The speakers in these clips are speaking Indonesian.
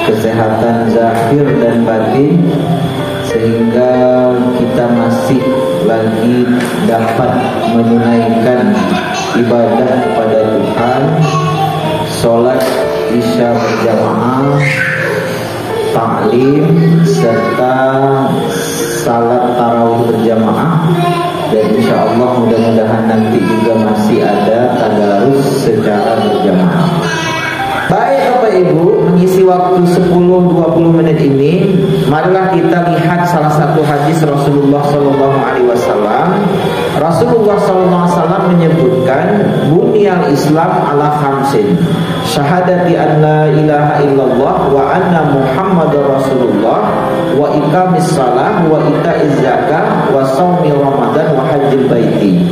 Kesehatan zahir dan batin, sehingga kita masih lagi dapat menunaikan ibadah kepada Tuhan, sholat isya berjamaah, taklim, serta salat tarawih berjamaah, dan insya Allah mudah-mudahan nanti juga masih ada tadarus secara berjamaah. Baik Bapak Ibu, mengisi waktu 10-20 menit ini, marilah kita lihat salah satu hadis Rasulullah SAW. Rasulullah SAW menyebutkan bunyal Islam ala khamsin, syahadati an la ilaha illallah wa anna Muhammadar Rasulullah, wa iqamis salah, wa itaiz zakah, wa shaumi Ramadan, wa hajjil baiti.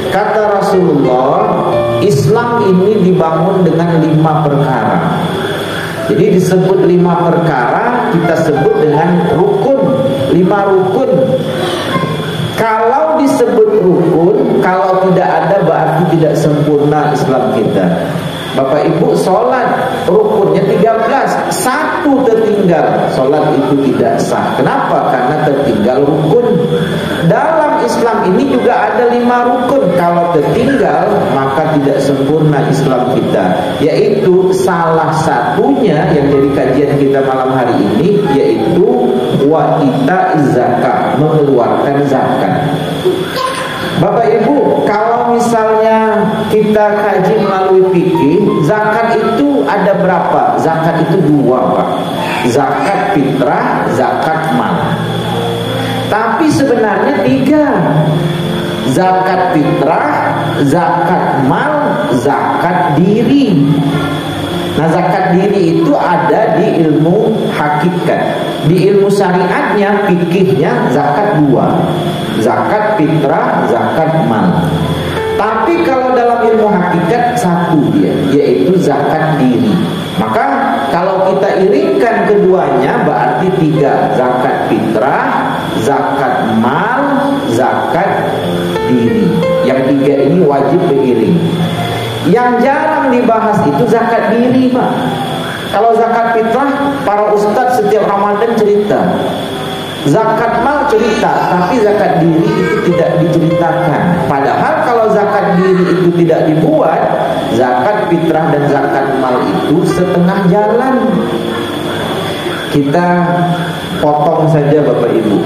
Kata Rasulullah, Islam ini dibangun dengan 5 perkara. Jadi disebut 5 perkara, kita sebut dengan rukun, 5 rukun. Kalau disebut rukun, kalau tidak ada berarti tidak sempurna Islam kita. Bapak Ibu, sholat rukunnya 13, 1 tertinggal, sholat itu tidak sah. Kenapa? Karena tertinggal rukun. Dalam Islam ini juga ada 5 rukun. Kalau tertinggal maka tidak sempurna Islam kita. Yaitu salah satunya yang jadi kajian kita malam hari ini, yaitu wa itaiz zakah, mengeluarkan zakat. Bapak Ibu, kalau misalnya kita kaji melalui fikih, zakat itu ada berapa? Zakat itu 2, Pak. Zakat fitrah, zakat mal. Tapi sebenarnya 3. Zakat fitrah, zakat mal, zakat diri. Nah, zakat diri itu ada di ilmu hakikat. Di ilmu syariatnya, fikihnya zakat 2. Zakat fitrah, zakat mal. Tapi kalau dalam ilmu hakikat 1 dia, yaitu zakat diri. Maka kalau kita iringkan keduanya berarti 3. Zakat fitrah, zakat mal, zakat diri. Yang 3 ini wajib beriring. Yang jarang dibahas itu zakat diri, Pak. Kalau zakat fitrah, para ustadz setiap Ramadan cerita. Zakat mal cerita, tapi zakat diri itu tidak diceritakan. Padahal kalau zakat diri itu tidak dibuat, zakat fitrah dan zakat mal itu setengah jalan. Kita potong saja Bapak Ibu.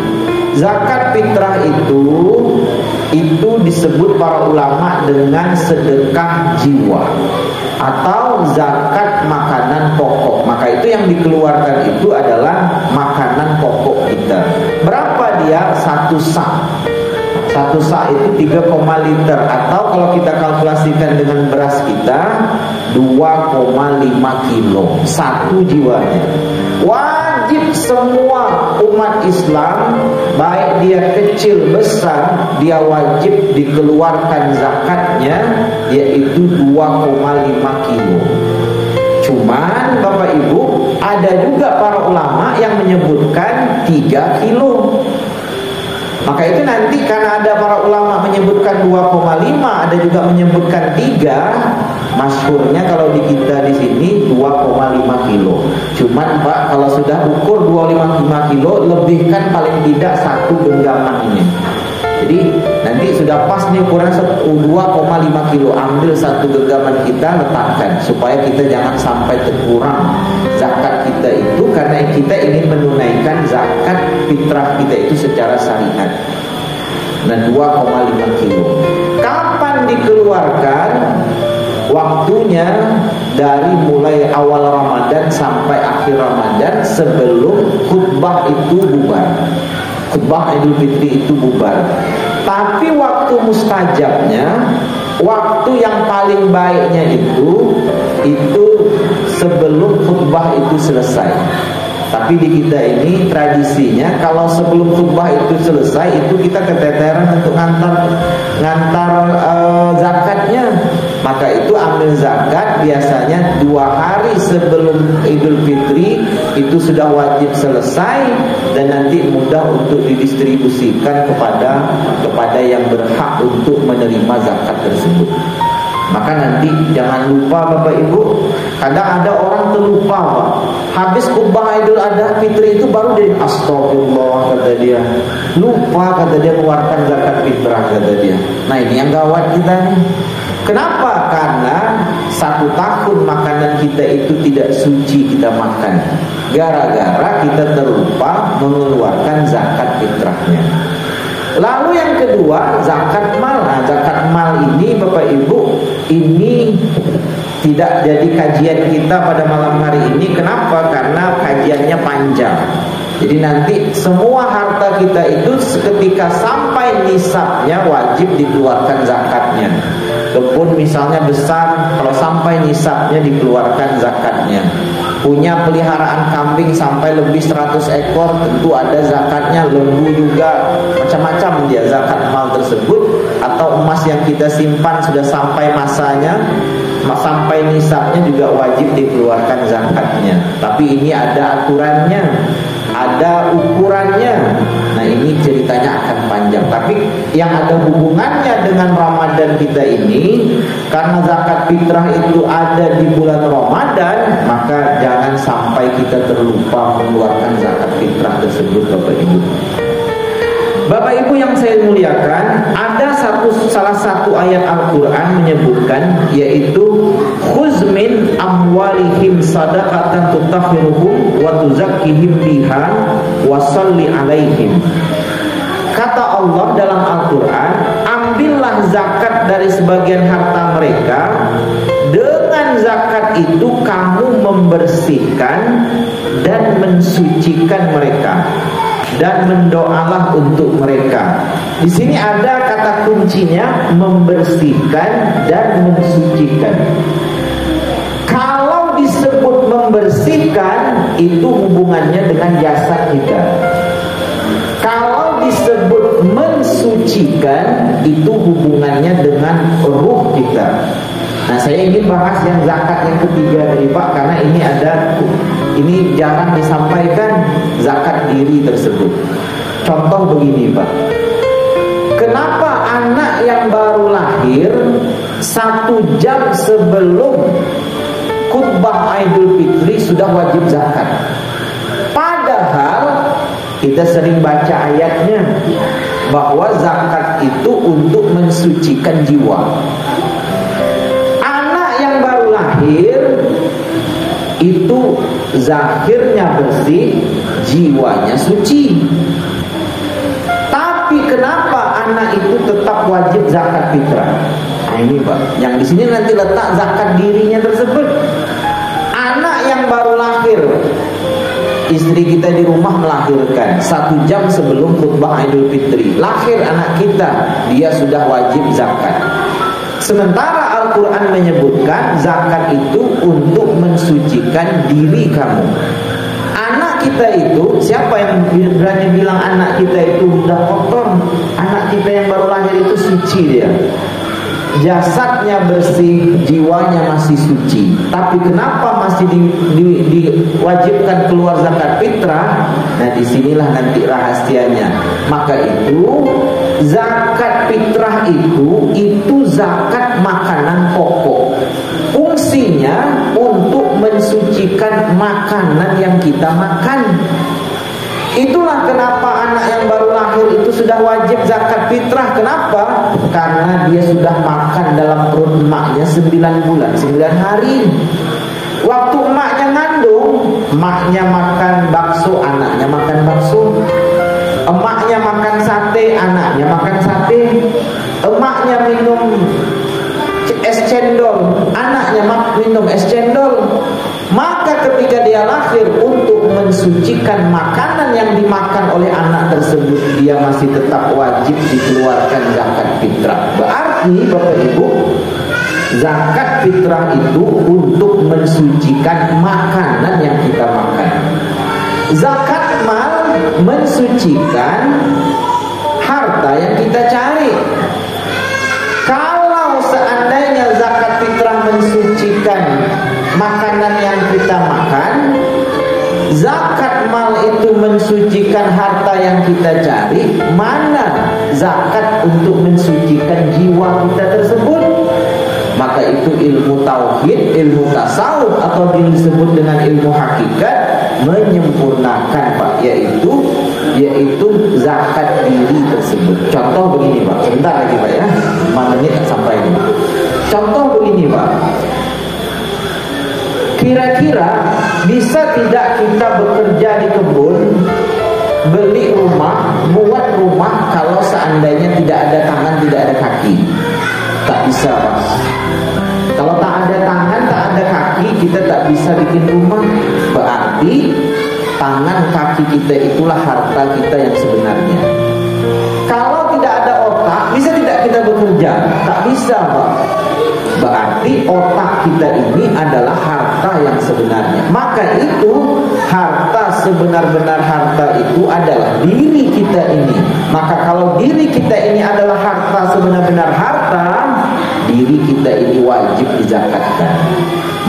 Zakat fitrah itu disebut para ulama dengan sedekah jiwa atau zakat makanan pokok. Maka itu yang dikeluarkan itu adalah makanan pokok kita. Berapa dia? 1 sak. Satu sa itu 3, liter, atau kalau kita kalkulasikan dengan beras kita 2,5 kilo satu jiwanya. Wajib semua umat Islam, baik dia kecil besar, dia wajib dikeluarkan zakatnya, yaitu 2,5 kilo. Cuman Bapak Ibu, ada juga para ulama yang menyebutkan 3 kilo. Maka itu nanti karena ada para ulama menyebutkan 2,5, ada juga menyebutkan 3. Masyhurnya kalau di kita di sini 2,5 kilo. Cuman Pak, kalau sudah ukur 2,5 kilo, lebihkan paling tidak 1 genggaman ini. Jadi nanti sudah pas nih ukuran 2,5 kilo, ambil 1 genggaman kita, letakkan supaya kita jangan sampai terkurang zakat kita itu, karena kita ingin menunaikan zakat fitrah kita itu secara syariat. Nah, 2,5 kilo. Kapan dikeluarkan? Waktunya dari mulai awal Ramadan sampai akhir Ramadan, sebelum khutbah itu bubar. Khutbah Idul Fitri itu bubar. Tapi waktu mustajabnya, waktu yang paling baiknya itu sebelum khutbah itu selesai. Tapi di kita ini tradisinya kalau sebelum khutbah itu selesai, itu kita keteteran untuk ngantar zakatnya. Maka itu ambil zakat biasanya 2 hari sebelum Idul Fitri itu sudah wajib selesai, dan nanti mudah untuk didistribusikan kepada yang berhak untuk menerima zakat tersebut. Maka nanti jangan lupa Bapak Ibu, kadang ada orang terlupa Pak. Habis khutbah Idul Adha Fitri itu baru dia astagfirullah, kata dia. Lupa, kata dia, mengeluarkan zakat fitrah, kata dia. Nah, ini yang gawat kita nih. Kenapa? Karena 1 tahun makanan kita itu tidak suci kita makan, gara-gara kita terlupa mengeluarkan zakat fitrahnya. Lalu yang kedua, zakat mal. Nah, zakat mal ini Bapak Ibu, ini tidak jadi kajian kita pada malam hari ini. Kenapa? Karena kajiannya panjang. Jadi nanti semua harta kita itu ketika sampai nisabnya wajib dikeluarkan zakatnya. Kebun misalnya besar, kalau sampai nisabnya dikeluarkan zakatnya. Punya peliharaan kambing sampai lebih 100 ekor, tentu ada zakatnya. Lembu juga, macam-macam dia zakat mal tersebut. Atau emas yang kita simpan sudah sampai masanya, sampai nisabnya juga wajib dikeluarkan zakatnya. Tapi ini ada aturannya, ada ukurannya. Nah, ini ceritanya akan panjang. Tapi yang ada hubungannya dengan Ramadan kita ini, karena zakat fitrah itu ada di bulan Ramadan, maka jangan sampai kita terlupa mengeluarkan zakat fitrah tersebut Bapak Ibu. Bapak Ibu yang saya muliakan, ada salah satu ayat Al-Quran menyebutkan, yaitu khuz min amwalihim sadaqatan tutahhiruhum wa tuzakkihim biha wa shalli alaihim. Kata Allah dalam Al-Quran, ambillah zakat dari sebagian harta mereka, dengan zakat itu kamu membersihkan dan mensucikan mereka, dan mendoalah untuk mereka. Di sini ada kata kuncinya, membersihkan dan mensucikan. Kalau disebut membersihkan, itu hubungannya dengan jasad kita. Kalau disebut mensucikan, itu hubungannya dengan ruh kita. Nah, saya ingin bahas yang zakat yang ketiga dari Pak, karena ini jarang disampaikan, zakat diri tersebut. Contoh begini Pak, kenapa anak yang baru lahir 1 jam sebelum khutbah Idul Fitri sudah wajib zakat? Padahal kita sering baca ayatnya bahwa zakat itu untuk mensucikan jiwa. Yang baru lahir itu zahirnya bersih, jiwanya suci. Tapi kenapa anak itu tetap wajib zakat fitrah? Nah, ini Pak, yang di sini nanti letak zakat dirinya tersebut. Anak yang baru lahir istri kita di rumah melahirkan 1 jam sebelum khutbah Idul Fitri, lahir anak kita, dia sudah wajib zakat. Sementara Al-Quran menyebutkan zakat itu untuk mensucikan diri kamu. Anak kita itu, siapa yang berani bilang anak kita itu sudah kotor? Anak kita yang baru lahir itu suci dia, jasadnya bersih, jiwanya masih suci. Tapi kenapa masih diwajibkan keluar zakat fitrah? Nah, disinilah nanti rahasianya. Maka itu zakat fitrah itu zakat makanan pokok. Fungsinya untuk mensucikan makanan yang kita makan. Itulah kenapa anak yang baru lahir itu sudah wajib zakat fitrah. Kenapa? Karena dia sudah makan dalam perut emaknya 9 bulan, 9 hari. Waktu emaknya ngandung, emaknya makan bakso, anaknya makan bakso. Emaknya makan sate, anaknya makan sate. Emaknya minum es cendol, anaknya minum es cendol. Maka ketika dia lahir, untuk mensucikan makanan yang dimakan oleh anak tersebut, dia masih tetap wajib dikeluarkan zakat fitrah. Berarti Bapak Ibu, zakat fitrah itu untuk mensucikan makanan yang kita makan. Zakat mal mensucikan harta yang kita cari. Kalau seandainya zakat fitrah mensucikan makanan yang kita makan, zakat mal itu mensucikan harta yang kita cari, mana zakat untuk mensucikan jiwa kita tersebut? Maka itu ilmu tauhid, ilmu tasawuf, atau disebut dengan ilmu hakikat, menyempurnakan Pak, yaitu zakat diri tersebut. Contoh begini Pak, sebentar lagi Pak ya, 5 menit sampai ini. Contoh begini Pak, kira-kira bisa tidak kita bekerja di kebun, beli rumah, buat rumah, kalau seandainya tidak ada tangan, tidak ada kaki? Tak bisa Pak. Kalau tak ada tangan, tak ada kaki, kita tak bisa bikin rumah. Berarti tangan kaki kita itulah harta kita yang sebenarnya. Kalau tidak ada otak, bisa tidak kita bekerja? Tak bisa Pak. Berarti otak kita ini adalah harta yang sebenarnya. Maka itu harta sebenar-benar harta itu adalah diri kita ini. Maka kalau diri kita ini adalah harta sebenar-benar harta, diri kita ini wajib dizakatkan.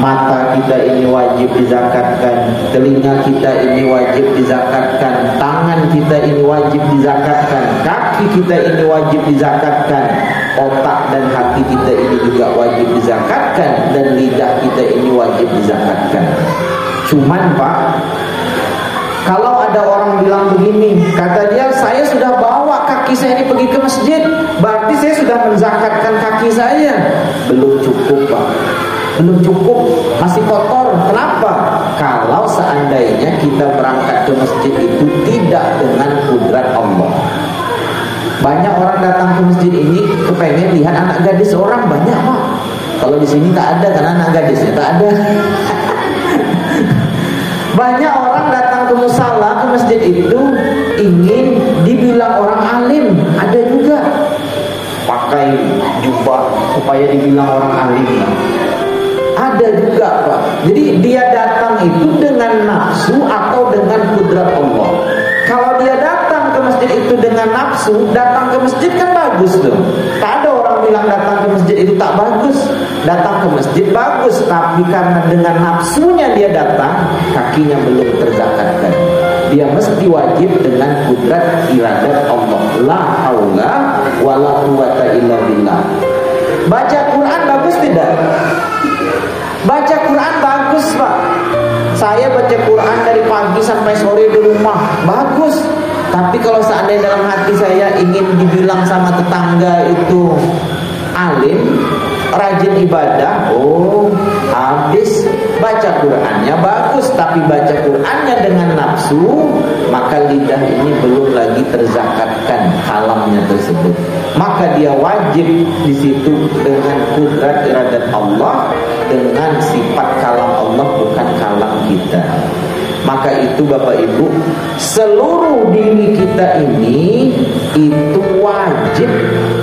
Mata kita ini wajib dizakatkan, telinga kita ini wajib dizakatkan, tangan kita ini wajib dizakatkan, kaki kita ini wajib dizakatkan, otak dan hati kita ini juga wajib dizakatkan, dan lidah kita ini wajib dizakatkan. Cuman Pak, kalau ada orang bilang begini, kata dia, saya sudah bawa kaki saya ini pergi ke masjid, berarti saya sudah menzakatkan kaki saya. Belum cukup Pak, belum cukup, masih kotor. Kenapa? Kalau seandainya kita berangkat ke masjid itu tidak dengan kudrat Allah. Banyak orang datang ke masjid ini kepengen lihat anak gadis orang, banyak Pak. Kalau di sini tak ada, karena anak gadisnya tak ada. Banyak orang datang ke musala, ke masjid itu ingin dibilang orang alim. Ada juga pakai jubah supaya dibilang orang alim. Ada juga Pak. Jadi dia datang itu dengan nafsu atau dengan kudrat Allah. Kalau dia datang ke masjid itu dengan nafsu, datang ke masjid kan bagus tuh. Tak ada orang bilang datang ke masjid itu tak bagus. Datang ke masjid bagus, tapi karena dengan nafsunya dia datang, kakinya belum terzakatkan. Dia mesti wajib dengan kudrat iradat Allah. La haula wala quwata illa billah. Baca Quran bagus tidak? Baca Quran bagus Pak. Saya baca Quran dari pagi sampai sore di rumah, bagus. Tapi kalau seandainya dalam hati saya ingin dibilang sama tetangga itu alim, rajin ibadah, oh habis. Baca Qurannya bagus, tapi baca Qurannya dengan nafsu, maka lidah ini belum lagi terzakatkan kalamnya tersebut. Maka dia wajib di situ dengan kudrat iradat Allah, dengan sifat kalam Allah, bukan kalam kita. Maka itu Bapak Ibu, seluruh diri kita ini itu wajib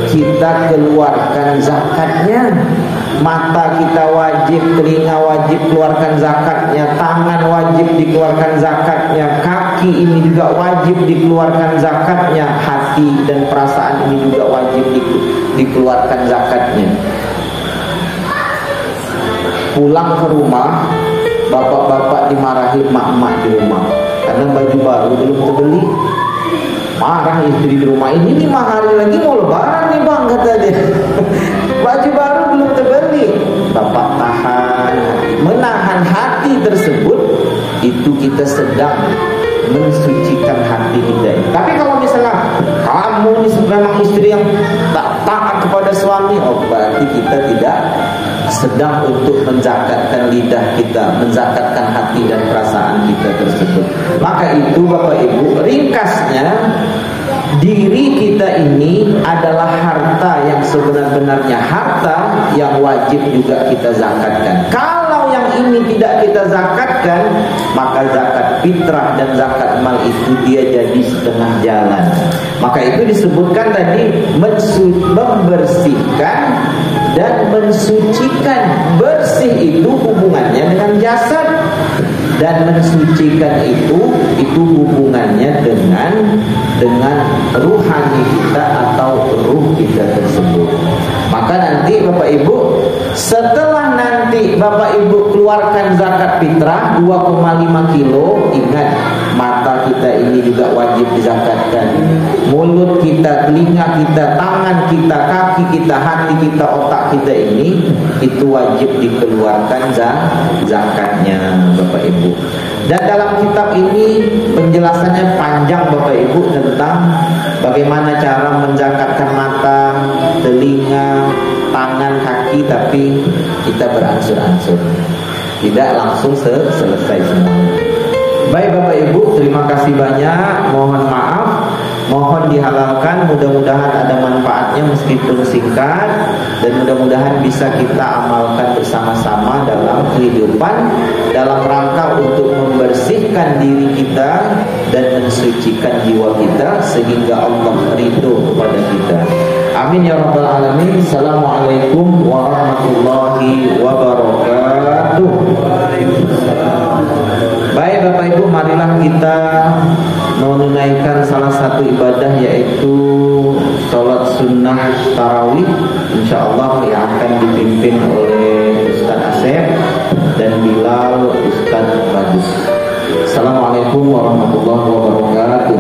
kita keluarkan zakatnya. Mata kita wajib, telinga wajib keluarkan zakatnya, tangan wajib dikeluarkan zakatnya, kaki ini juga wajib dikeluarkan zakatnya, hati dan perasaan ini juga wajib dikeluarkan zakatnya. Pulang ke rumah, bapak-bapak dimarahi mak-mak di rumah karena baju baru belum terbeli. Marah istri di rumah, ini 5 hari lagi mau lebaran nih bang, kata dia. Baju baru belum terbeli. Bapak tahan hati. Menahan hati tersebut, itu kita sedang mensucikan hati kita. Tapi kalau misalnya kamu ini memang istri yang tak taat kepada suami, oh berarti kita tidak sedang untuk menzakatkan lidah kita, menzakatkan hati dan perasaan kita tersebut. Maka itu Bapak Ibu, ringkasnya, diri kita ini adalah harta yang sebenar-benarnya harta yang wajib juga kita zakatkan. Kalau yang ini tidak kita zakatkan, maka zakat fitrah dan zakat mal itu dia jadi setengah jalan. Maka itu disebutkan tadi membersihkan dan mensucikan. Bersih itu hubungannya dengan jasad, dan mensucikan itu hubungannya dengan ruhani kita atau ruh kita tersebut. Maka nanti Bapak Ibu, setelah nanti Bapak Ibu keluarkan zakat fitrah 2,5 kilo, ingat mata kita ini juga wajib dizakatkan. Mulut kita, telinga kita, tangan kita, kaki kita, hati kita, otak kita ini itu wajib dikeluarkan zakatnya Bapak Ibu. Dan dalam kitab ini penjelasannya panjang Bapak Ibu tentang bagaimana cara menzakatkan mata, telinga, tangan, kaki, tapi kita beransur-ansur, tidak langsung selesai semuanya. Baik Bapak Ibu, terima kasih banyak. Mohon maaf, mohon dihalalkan. Mudah-mudahan ada manfaatnya meskipun singkat, dan mudah-mudahan bisa kita amalkan bersama-sama dalam kehidupan, dalam rangka untuk membersihkan diri kita dan mensucikan jiwa kita sehingga Allah ridho kepada kita. Amin ya rabbal alamin. Assalamualaikum warahmatullahi wabarakatuh. Baik Bapak Ibu, marilah kita menunaikan salah satu ibadah, yaitu sholat sunnah tarawih, insyaallah yang akan dipimpin oleh Ustaz Asep dan Bilal Ustaz Badus. Assalamualaikum warahmatullahi wabarakatuh.